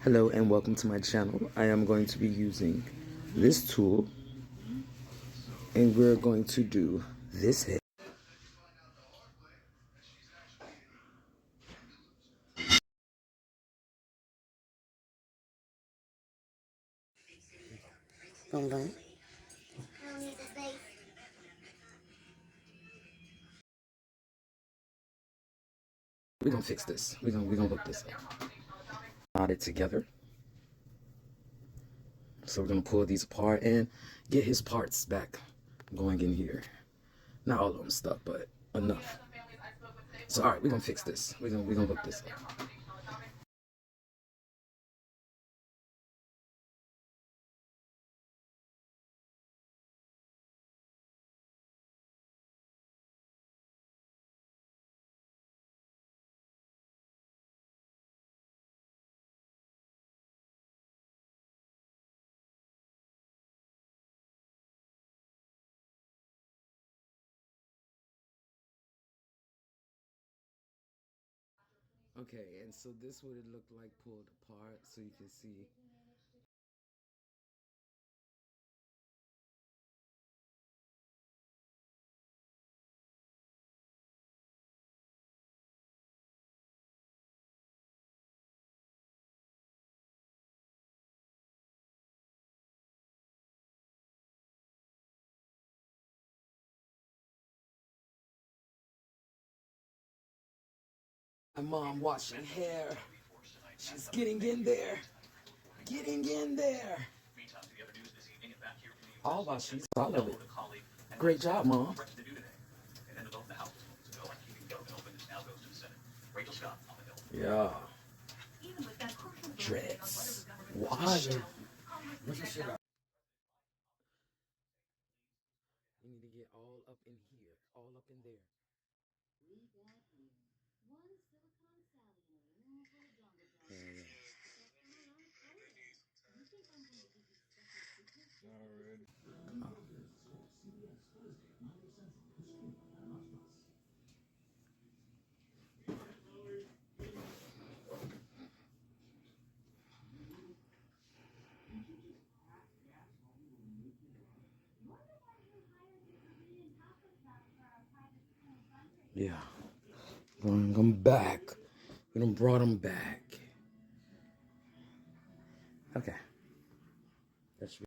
Hello and welcome to my channel. I am going to be using this tool and we're going to do this head. Boom, boom. We're gonna fix this. We're gonna look this up. Knot it together. So we're gonna pull these apart and get his parts back going in here. Not all of them stuck, but enough. So alright, we're gonna fix this. We're gonna look this up. Okay, and so this would it look like pulled apart so you can see. My mom washing hair. She's getting in there. Getting in there. All about she's all of it. Great job, Mom. Yeah. Dreads. Why? You need to get all up in here, all up in there. Yeah. Bring them back. We done brought them back. Okay.